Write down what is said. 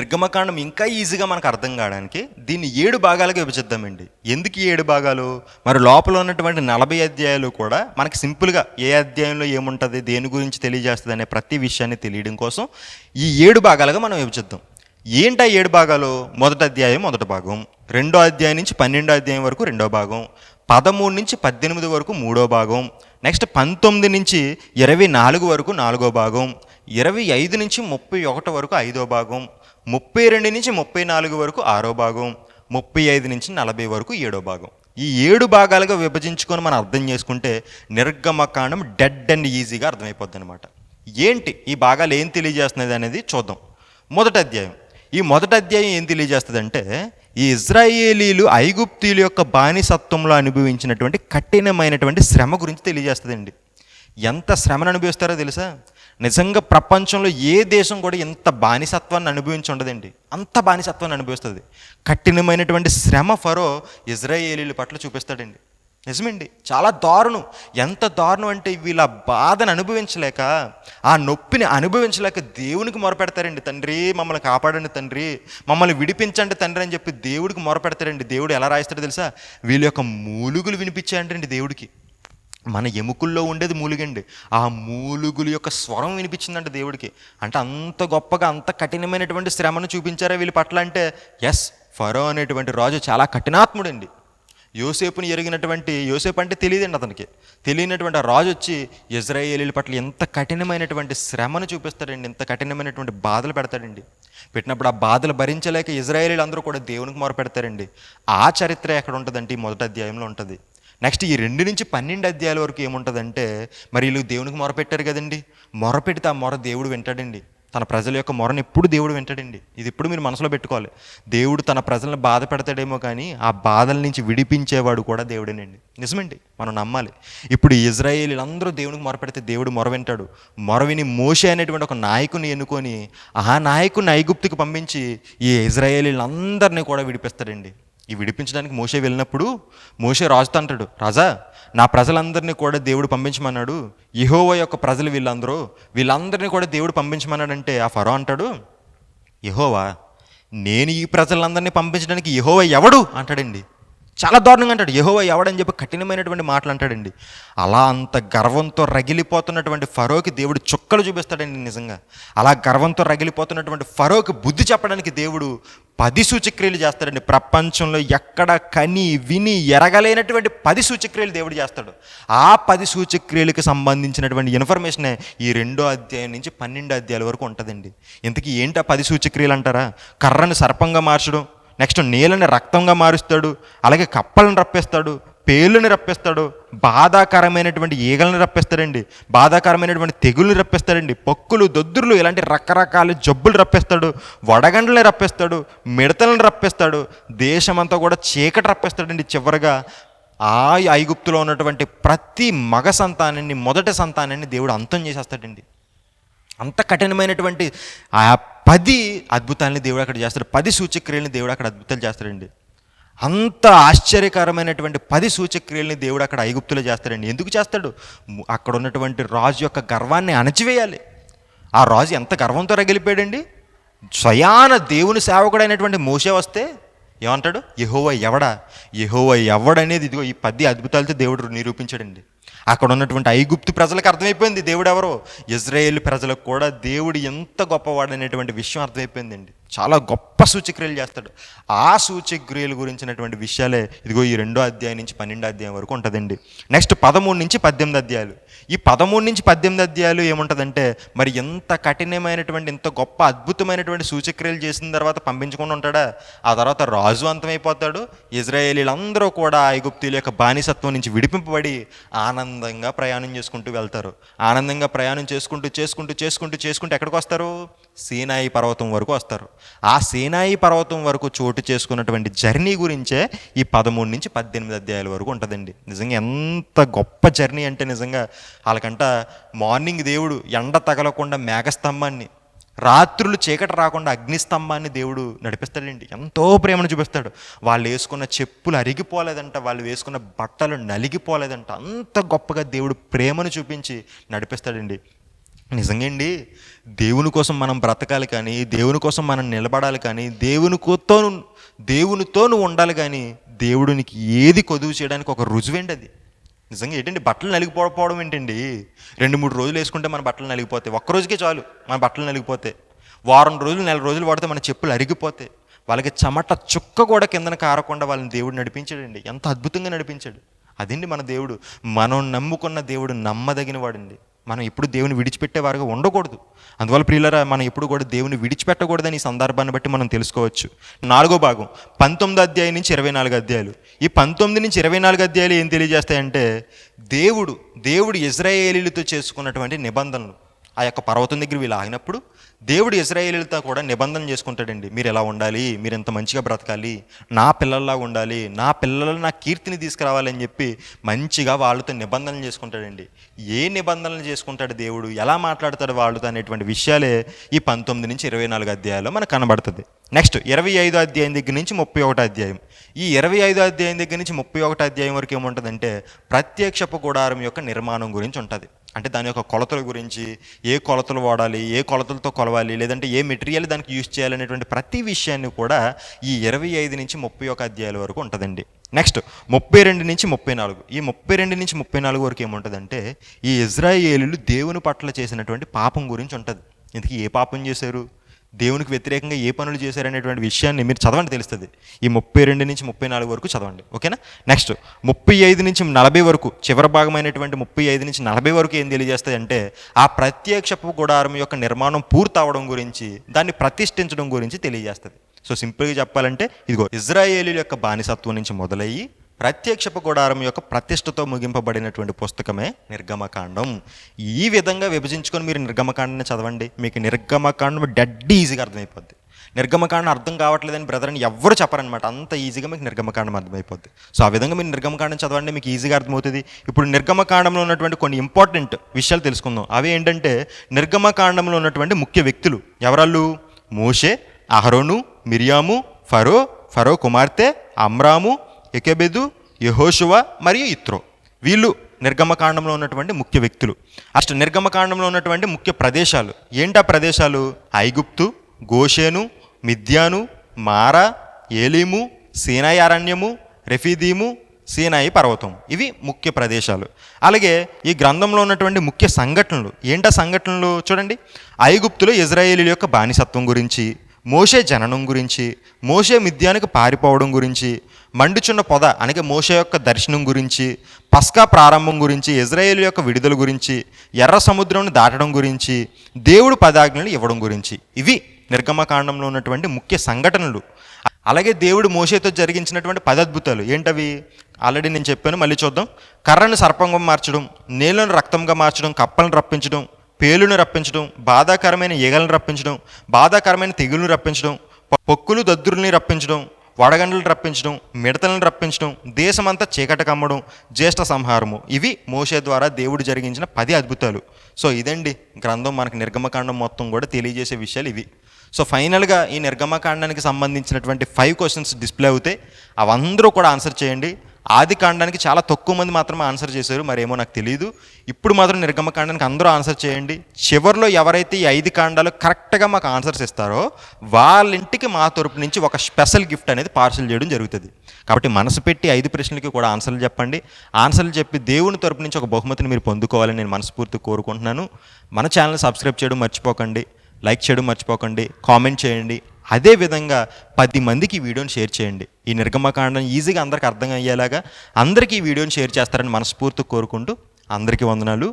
నిర్గమకాండం ఇంకా ఈజీగా మనకు అర్థం కావడానికి దీన్ని 7 భాగాలుగా విభజిద్దామండి. ఎందుకు ఈ 7 భాగాలు? మరి లోపల ఉన్నటువంటి 40 అధ్యాయాలు కూడా మనకి సింపుల్గా ఏ అధ్యాయంలో ఏముంటుంది, దేని గురించి తెలియజేస్తుంది అనే ప్రతి విషయాన్ని తెలియడం కోసం ఈ 7 భాగాలుగా మనం విభజిద్దాం. ఏంటా 7 భాగాలు? మొదటి అధ్యాయం మొదటి భాగం, రెండో అధ్యాయం నుంచి 12వ అధ్యాయం వరకు రెండో భాగం, 13 నుంచి 18 వరకు మూడో భాగం, నెక్స్ట్ 19 నుంచి 24 వరకు నాలుగో భాగం, 25 నుంచి 31 వరకు ఐదో భాగం, 32 నుంచి 34 వరకు ఆరో భాగం, 35 నుంచి 40 వరకు ఏడో భాగం. ఈ 7 భాగాలుగా విభజించుకొని మనం అర్థం చేసుకుంటే నిర్గమకాండం డెడ్ అండ్ ఈజీగా అర్థమైపోద్ది అనమాట. ఏంటి ఈ భాగాలు ఏం తెలియజేస్తున్నది అనేది చూద్దాం. మొదటి అధ్యాయం, ఈ మొదటి అధ్యాయం ఏం తెలియజేస్తుందంటే ఈ ఇజ్రాయేలీలు ఐగుప్తీయుల యొక్క బానిసత్వంలో అనుభవించినటువంటి కఠినమైనటువంటి శ్రమ గురించి తెలియజేస్తుందండి. ఎంత శ్రమను అనుభవిస్తారో తెలుసా? నిజంగా ప్రపంచంలో ఏ దేశం కూడా ఎంత బానిసత్వాన్ని అనుభవించి ఉండదండి. అంత బానిసత్వాన్ని అనుభవిస్తుంది. కఠినమైనటువంటి శ్రమ ఫరో ఇజ్రాయేలీల పట్ల చూపిస్తాడండి. నిజమండి, చాలా దారుణం. ఎంత దారుణం అంటే వీళ్ళ బాధను అనుభవించలేక, ఆ నొప్పిని అనుభవించలేక దేవునికి మొరపెడతారండి. తండ్రి మమ్మల్ని కాపాడండి, తండ్రి మమ్మల్ని విడిపించండి తండ్రి అని చెప్పి దేవుడికి మొరపెడతారండి. దేవుడు ఎలా రాయిస్తాడో తెలుసా? వీళ్ళ యొక్క మూలుగులు వినిపించాయంటండి దేవుడికి. మన ఎముకల్లో ఉండేది మూలుగండి, ఆ మూలుగుల యొక్క స్వరం వినిపించిందంట దేవుడికి. అంటే అంత గొప్పగా అంత కఠినమైనటువంటి శ్రమను చూపించారా వీళ్ళ పట్ల అంటే ఎస్, ఫరో అనేటువంటి రాజు చాలా కఠినాత్ముడండి. యోసేపుని ఎరిగినటువంటి, యోసేపు అంటే తెలియదండి అతనికి, తెలియనటువంటి ఆ రాజు వచ్చి ఇజ్రాయేలీల పట్ల ఎంత కఠినమైనటువంటి శ్రమను చూపిస్తాడండి, ఎంత కఠినమైనటువంటి బాధలు పెడతాడండి. పెట్టినప్పుడు ఆ బాధలు భరించలేక ఇజ్రాయేలీలు అందరూ కూడా దేవునికి మొరపెడతారండి. ఆ చరిత్ర ఎక్కడ ఉంటుందంటే ఈ మొదటి అధ్యాయంలో ఉంటుంది. నెక్స్ట్ ఈ 2 నుంచి 12 అధ్యాయాల వరకు ఏముంటుందంటే మరి వీళ్ళు దేవునికి మొరపెట్టారు కదండి, మొరపెడితే ఆ మొర దేవుడు వింటాడండి. తన ప్రజల యొక్క మొరను ఎప్పుడు దేవుడు వింటాడండి. ఇది ఎప్పుడు మీరు మనసులో పెట్టుకోవాలి. దేవుడు తన ప్రజలను బాధ పెడతాడేమో కానీ ఆ బాధల నుంచి విడిపించేవాడు కూడా దేవుడేనండి. నిజమండి, మనం నమ్మాలి. ఇప్పుడు ఇజ్రాయేలీలందరూ దేవునికి మొరపెడితే దేవుడు మొర వింటాడు. మొర విని మోషే అనేటువంటి ఒక నాయకుని ఎన్నుకొని ఆ నాయకుని ఐగుప్తుకి పంపించి ఈ ఇజ్రాయేలీలందరినీ కూడా విడిపిస్తాడండి. ఈ విడిపించడానికి మోషే వెళ్ళినప్పుడు మోషే రాజుతో అంటాడు, రాజా నా ప్రజలందరినీ కూడా దేవుడు పంపించమన్నాడు, యెహోవా యొక్క ప్రజలు వీళ్ళందరినీ కూడా దేవుడు పంపించమన్నాడంటే ఆ ఫరో అంటాడు, యెహోవా నేను ఈ ప్రజలందరినీ పంపించడానికి యెహోవా ఎవడు అంటాడండి. చాలా దారుణంగా అంటాడు, యెహోవా ఎవడని చెప్పి కఠినమైనటువంటి మాటలు అంటాడండి. అలా అంత గర్వంతో రగిలిపోతున్నటువంటి ఫరోకి దేవుడు చుక్కలు చూపిస్తాడండి. నిజంగా అలా గర్వంతో రగిలిపోతున్నటువంటి ఫరోకి బుద్ధి చెప్పడానికి దేవుడు 10 సూచక్రియలు చేస్తాడండి. ప్రపంచంలో ఎక్కడ కని విని ఎరగలేనటువంటి 10 సూచక్రియలు దేవుడు చేస్తాడు. ఆ 10 సూచక్రియలకు సంబంధించినటువంటి ఇన్ఫర్మేషనే ఈ 2వ అధ్యాయం నుంచి 12 అధ్యాయాల వరకు ఉంటుందండి. ఇంతకీ ఏంటి ఆ 10 సూచక్రియలు అంటారా? కర్రను సర్పంగా మార్చడం, నెక్స్ట్ నీళ్ళని రక్తంగా మారుస్తాడు, అలాగే కప్పలను రప్పేస్తాడు, పేలుని రప్పిస్తాడు, బాధాకరమైనటువంటి ఈగలను రప్పిస్తాడండి, బాధాకరమైనటువంటి తెగుల్ని రప్పిస్తాడండి, పొక్కులు దొద్దుర్లు ఇలాంటి రకరకాల జబ్బులు రప్పిస్తాడు, వడగండ్లని రప్పిస్తాడు, మిడతలను రప్పిస్తాడు, దేశమంతా కూడా చీకటి రప్పిస్తాడండి. చివరిగా ఆ ఐగుప్తులో ఉన్నటువంటి ప్రతి మగ సంతానాన్ని, మొదటి సంతానాన్ని దేవుడు అంతం చేసేస్తాడండి. అంత కఠినమైనటువంటి ఆ 10 అద్భుతాలని దేవుడు అక్కడ చేస్తాడు. 10 సూచక్రియలని దేవుడు అక్కడ అద్భుతాలు చేస్తాడండి. అంత ఆశ్చర్యకరమైనటువంటి 10 సూచక్రియల్ని దేవుడు అక్కడ ఐగుప్తులో చేస్తాడండి. ఎందుకు చేస్తాడు? అక్కడ ఉన్నటువంటి రాజు యొక్క గర్వాన్ని అణచివేయాలి. ఆ రాజు ఎంత గర్వంతో రగిలిపోయాడండి. స్వయాన దేవుని సేవకుడైనటువంటి మోషే వస్తే ఏమంటాడు? యెహోవా ఎవడనేది ఇదిగో ఈ 10 అద్భుతాలతో దేవుడు నిరూపించాడండి. అక్కడ ఉన్నటువంటి ఐగుప్తు ప్రజలకు అర్థమైపోయింది దేవుడు ఎవరో, ఇజ్రాయేల్ ప్రజలకు కూడా దేవుడు ఎంత గొప్పవాడు అనేటువంటి విషయం అర్థమైపోయిందండి. చాలా గొప్ప సూచక్రియలు చేస్తాడు. ఆ సూచక్రియల గురించినటువంటి విషయాలే ఇదిగో ఈ 2వ అధ్యాయం నుంచి 12వ అధ్యాయం వరకు ఉంటుందండి. నెక్స్ట్ 13 నుంచి 18 అధ్యాయాలు. ఈ 13 నుంచి 18 అధ్యాయాలు ఏముంటుందంటే మరి ఎంత కఠినమైనటువంటి ఎంత గొప్ప అద్భుతమైనటువంటి సూచక్రియలు చేసిన తర్వాత పంపించకుండా ఉంటాడా? ఆ తర్వాత రాజు అంతమైపోతాడు. ఇజ్రాయేలీలందరూ కూడా ఐగుప్తీయుల యొక్క బానిసత్వం నుంచి విడిపింపబడి ఆనందంగా ప్రయాణం చేసుకుంటూ వెళ్తారు. ఆనందంగా ప్రయాణం చేసుకుంటూ ఎక్కడికి వస్తారు? సీనాయి పర్వతం వరకు వస్తారు. ఆ సీనాయి పర్వతం వరకు చోటు చేసుకున్నటువంటి జర్నీ గురించే ఈ 13 నుంచి 18 అధ్యాయాల వరకు ఉంటుందండి. నిజంగా ఎంత గొప్ప జర్నీ అంటే నిజంగా వాళ్ళకంట మార్నింగ్ దేవుడు ఎండ తగలకుండా మేఘస్తంభాన్ని, రాత్రులు చీకటి రాకుండా అగ్నిస్తంభాన్ని దేవుడు నడిపిస్తాడండి. ఎంతో ప్రేమను చూపిస్తాడు. వాళ్ళు వేసుకున్న చెప్పులు అరిగిపోలేదంట, వాళ్ళు వేసుకున్న బట్టలు నలిగిపోలేదంట. అంత గొప్పగా దేవుడు ప్రేమను చూపించి నడిపిస్తాడండి. నిజంగా అండి, దేవుని కోసం మనం బ్రతకాలి కానీ, దేవుని కోసం మనం నిలబడాలి కానీ, దేవునితో నువ్వు ఉండాలి కానీ, దేవుడు నీకు ఏది కొదువు చేయడానికి ఒక రుజువేంటి అది. నిజంగా ఏంటండి, బట్టలు నలిగిపోవడం ఏంటండి? 2-3 రోజులు వేసుకుంటే మన బట్టలు నలిగిపోతాయి. ఒక్కరోజుకే చాలు మన బట్టలు నలిగిపోతాయి. వారం రోజులు, నెల రోజులు వాడితే మన చెప్పులు అరిగిపోతాయి. వాళ్ళకి చెమట చుక్క కూడా కిందన కారకుండా వాళ్ళని దేవుడు నడిపించాడండి. ఎంత అద్భుతంగా నడిపించాడు. అదండి మన దేవుడు. మనం నమ్ముకున్న దేవుడు నమ్మదగిన వాడండి. మనం ఎప్పుడు దేవుని విడిచిపెట్టేవారుగా ఉండకూడదు. అందువల్ల ప్రియులారా, మనం ఎప్పుడు కూడా దేవుని విడిచిపెట్టకూడదని ఈ సందర్భాన్ని బట్టి మనం తెలుసుకోవచ్చు. 4వ భాగం 19 అధ్యాయం నుంచి 24 అధ్యాయాలు. ఈ 19 నుంచి 24 అధ్యాయాలు ఏం తెలియజేస్తాయంటే, దేవుడు ఇశ్రాయేలీయులతో చేసుకున్నటువంటి నిబంధనలు. ఆ యొక్క పర్వతం దగ్గర వీళ్ళు ఆగినప్పుడు దేవుడు ఇశ్రాయేలీయులతో కూడా నిబంధన చేసుకుంటాడండి. మీరు ఎలా ఉండాలి, మీరు ఎంత మంచిగా బ్రతకాలి, నా పిల్లల్లా ఉండాలి, నా పిల్లలు నా కీర్తిని తీసుకురావాలని చెప్పి మంచిగా వాళ్ళతో నిబంధనలు చేసుకుంటాడండి. ఏ నిబంధనలు చేసుకుంటాడు దేవుడు, ఎలా మాట్లాడతాడు వాళ్ళతో అనేటువంటి విషయాలే ఈ 19 నుంచి 24 అధ్యాయాల్లో మనకు కనబడుతుంది. నెక్స్ట్ 25 అధ్యాయం దగ్గర నుంచి 31 అధ్యాయం. ఈ 25 అధ్యాయం దగ్గర నుంచి 31 అధ్యాయం వరకు ఏముంటుందంటే, ప్రత్యక్షపు గుడారం యొక్క నిర్మాణం గురించి ఉంటుంది. అంటే దాని యొక్క కొలతల గురించి, ఏ కొలతలు వాడాలి, ఏ కొలతలతో కొలవాలి, లేదంటే ఏ మెటీరియల్ దానికి యూజ్ చేయాలనేటువంటి ప్రతి విషయాన్ని కూడా ఈ 25 నుంచి 31 అధ్యాయాల వరకు ఉంటుందండి. నెక్స్ట్ 32 నుంచి 34. ఈ 32 నుంచి 34 వరకు ఏముంటుందంటే, ఈ ఇశ్రాయేలీయులు దేవుని పట్ల చేసినటువంటి పాపం గురించి ఉంటుంది. ఇందుకు ఏ పాపం చేశారు, దేవునికి వ్యతిరేకంగా ఏ పనులు చేశారనేటువంటి విషయాన్ని మీరు చదవండి, తెలుస్తుంది. ఈ 32 నుంచి 34 వరకు చదవండి, ఓకేనా. నెక్స్ట్ 35 నుంచి 40 వరకు, చివరి భాగమైనటువంటి 35 నుంచి 40 వరకు ఏం తెలియజేస్తాయి అంటే, ఆ ప్రత్యక్షపు గుడారం యొక్క నిర్మాణం పూర్తి అవడం గురించి, దాన్ని ప్రతిష్ఠించడం గురించి తెలియజేస్తుంది. సో సింపుల్గా చెప్పాలంటే, ఇదిగో ఇశ్రాయేలీయుల యొక్క బానిసత్వం నుంచి మొదలయ్యి ప్రత్యక్షపు గుడారం యొక్క ప్రతిష్టతో ముగింపబడినటువంటి పుస్తకమే నిర్గమకాండం. ఈ విధంగా విభజించుకొని మీరు నిర్గమకాండాన్ని చదవండి. మీకు నిర్గమకాండం డెడ్ ఈజీగా అర్థమైపోద్ది. నిర్గమకాండం అర్థం కావట్లేదని బ్రదర్ని ఎవ్వరు చెప్పరనమాట. అంత ఈజీగా మీకు నిర్గమకాండం అర్థమైపోద్ది. సో ఆ విధంగా మీరు నిర్గమకాండం చదవండి, మీకు ఈజీగా అర్థమవుతుంది. ఇప్పుడు నిర్గమకాండంలో ఉన్నటువంటి కొన్ని ఇంపార్టెంట్ విషయాలు తెలుసుకుందాం. అవి ఏంటంటే, నిర్గమకాండంలో ఉన్నటువంటి ముఖ్య వ్యక్తులు ఎవరాళ్ళు? మోషే, అహరోను, మిరియాము, ఫరో కుమార్తె, అమ్రాము, యోకెబెదు, యెహోషువ మరియు యిత్రో. వీళ్ళు నిర్గమకాండంలో ఉన్నటువంటి ముఖ్య వ్యక్తులు. అష్ట నిర్గమకాండంలో ఉన్నటువంటి ముఖ్య ప్రదేశాలు ఏంటా ప్రదేశాలు? ఐగుప్తు, గోషేను, మిద్యాను, మారా, ఏలీము, సీనాయి అరణ్యము, రెఫీదీము, సీనాయి పర్వతం. ఇవి ముఖ్య ప్రదేశాలు. అలాగే ఈ గ్రంథంలో ఉన్నటువంటి ముఖ్య సంఘటనలు ఏంటా సంఘటనలు చూడండి. ఐగుప్తులో ఇశ్రాయేలీయుల యొక్క బానిసత్వం గురించి, మోషే జననం గురించి, మోషే మిద్యానికి పారిపోవడం గురించి, మండుచున్న పొద అనగా మోషే యొక్క దర్శనం గురించి, పస్కా ప్రారంభం గురించి, ఇశ్రాయేలు యొక్క విడుదల గురించి, ఎర్ర సముద్రం దాటడం గురించి, దేవుడు 10 ఆజ్ఞలు ఇవ్వడం గురించి. ఇవి నిర్గమకాండంలో ఉన్నటువంటి ముఖ్య సంఘటనలు. అలాగే దేవుడు మోషేతో జరిగించినటువంటి 10 అద్భుతాలు ఏంటవి? ఆల్రెడీ నేను చెప్పాను, మళ్ళీ చూద్దాం. కర్రను సర్పంగా మార్చడం, నీళ్లను రక్తంగా మార్చడం, కప్పలను రప్పించడం, పేలును రప్పించడం, బాధాకరమైన ఈగలను రప్పించడం, బాధాకరమైన తెగులను రప్పించడం, పొక్కులు దద్దురుల్ని రప్పించడం, వడగండ్లను రప్పించడం, మిడతలను రప్పించడం, దేశమంతా చీకట కమ్మడం, జ్యేష్ఠ సంహారము. ఇవి మోషే ద్వారా దేవుడు జరిగించిన 10 అద్భుతాలు. సో ఇదండి గ్రంథం మనకు నిర్గమకాండం మొత్తం కూడా తెలియజేసే విషయాలు ఇవి. సో ఫైనల్గా ఈ నిర్గమకాండానికి సంబంధించినటువంటి 5 క్వశ్చన్స్ డిస్ప్లే అవుతాయి. అవందరూ కూడా ఆన్సర్ చేయండి. ఆది కాండానికి చాలా తక్కువ మంది మాత్రమే ఆన్సర్ చేశారు, మరేమో నాకు తెలియదు. ఇప్పుడు మాత్రం నిర్గమకాండానికి అందరూ ఆన్సర్ చేయండి. చివరిలో ఎవరైతే ఈ 5 కాండాలు కరెక్ట్గా మాకు ఆన్సర్స్ ఇస్తారో వాళ్ళ ఇంటికి మా తరపు నుంచి ఒక స్పెషల్ గిఫ్ట్ అనేది పార్సల్ చేయడం జరుగుతుంది. కాబట్టి మనసు పెట్టి 5 ప్రశ్నలకి కూడా ఆన్సర్లు చెప్పండి. ఆన్సర్లు చెప్పి దేవుని తరపు నుంచి ఒక బహుమతిని మీరు పొందుకోవాలని నేను మనస్ఫూర్తిగా కోరుకుంటున్నాను. మన ఛానల్ సబ్స్క్రైబ్ చేయడం మర్చిపోకండి, లైక్ చేయడం మర్చిపోకండి, కామెంట్ చేయండి. అదేవిధంగా 10 మందికి ఈ వీడియోని షేర్ చేయండి. ఈ నిర్గమకాండం ఈజీగా అందరికీ అర్థం అయ్యేలాగా అందరికీ ఈ వీడియోని షేర్ చేస్తారని మనస్ఫూర్తిగా కోరుకుంటూ అందరికీ వందనాలు.